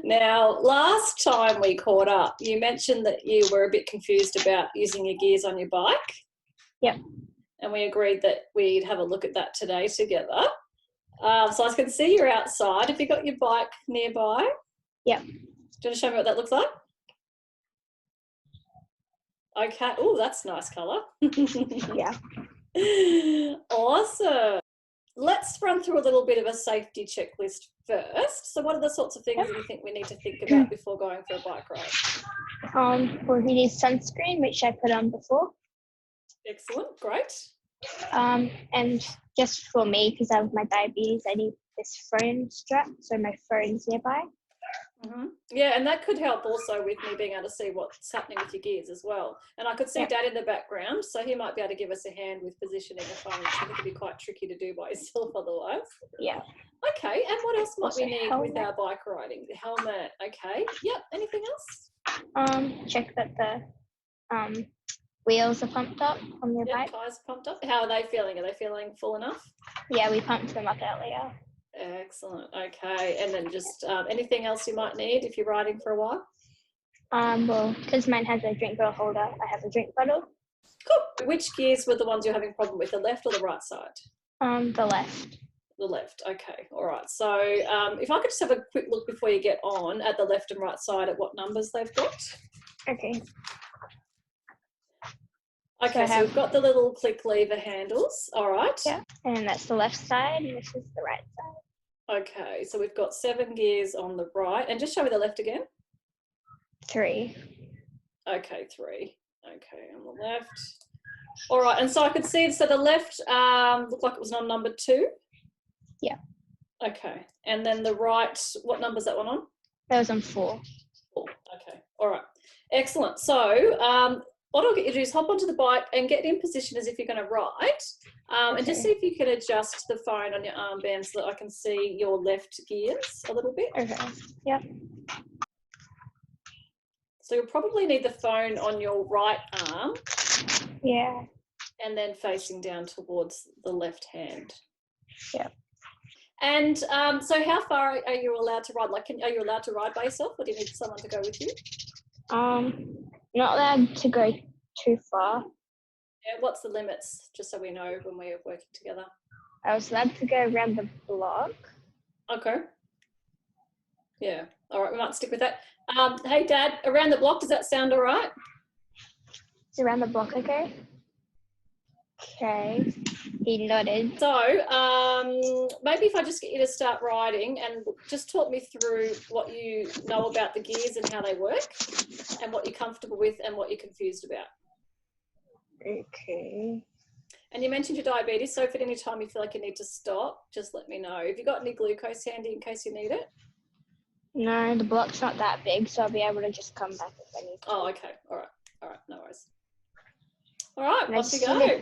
Now, last time we caught up, you mentioned that you were a bit confused about using your gears on your bike. Yep. And we agreed that we'd have a look at that today together. So I can see you're outside. Have you got your bike nearby? Yep. Do you want to show me what that looks like? Okay. Oh, that's nice colour. Yeah. Awesome. Let's run through a little bit of a safety checklist first. So what are the sorts of things that you think we need to think about before going for a bike ride? Well, we need sunscreen, which I put on before. Excellent. Great. And just for me, because I have my diabetes, I need this phone strap, so my phone's nearby. Mm-hmm. Yeah, and that could help also with me being able to see what's happening with your gears as well. And I could see Dad in the background, so he might be able to give us a hand with positioning a phone, which I think it'd be quite tricky to do by yourself otherwise. Yeah. Okay, and what else might Also we need with our bike riding? The helmet. Okay. Yep. Anything else? Check that the wheels are pumped up on your bike. Tyres pumped up. How are they feeling? Are they feeling full enough? Yeah, we pumped them up earlier. Excellent. Okay, and then just anything else you might need if you're riding for a while? Well, because mine has a drink bottle holder, I have a drink bottle. Cool. Which gears were the ones you're having a problem with, the left or the right side? The left. The left. Okay. All right. So if I could just have a quick look before you get on at the left and right side at what numbers they've got. Okay. Okay, so we've got the little click lever handles. All right. Yeah, and that's the left side, and this is the right side. Okay, so we've got 7 gears on the right. And just show me the left again. 3. Okay, 3. Okay, on the left. All right, and so I could see, so the left looked like it was on number 2. Yeah. Okay, and then the right, what number is that one on? That was on 4. 4. Okay, all right. Excellent. So what I'll get you to do is hop onto the bike and get in position as if you're going to ride, and just see if you can adjust the phone on your armband so that I can see your left gears a little bit. Okay. Yep. So you'll probably need the phone on your right arm. Yeah. And then facing down towards the left hand. Yeah. And so how far are you allowed to ride? Like, are you allowed to ride by yourself, or do you need someone to go with you? Not allowed to go too far. Yeah, what's the limits, just so we know when we're working together? I was allowed to go around the block. Okay. Yeah. All right, we might stick with that. Hey, Dad, around the block, does that sound all right? It's around the block, okay? Okay. He nodded. So maybe if I just get you to start riding and just talk me through what you know about the gears and how they work and what you're comfortable with and what you're confused about. Okay. And you mentioned your diabetes, so if at any time you feel like you need to stop, just let me know. Have you got any glucose handy in case you need it? No, the block's not that big, so I'll be able to just come back if I need to. Oh, okay. All right. No worries. All right, off you go.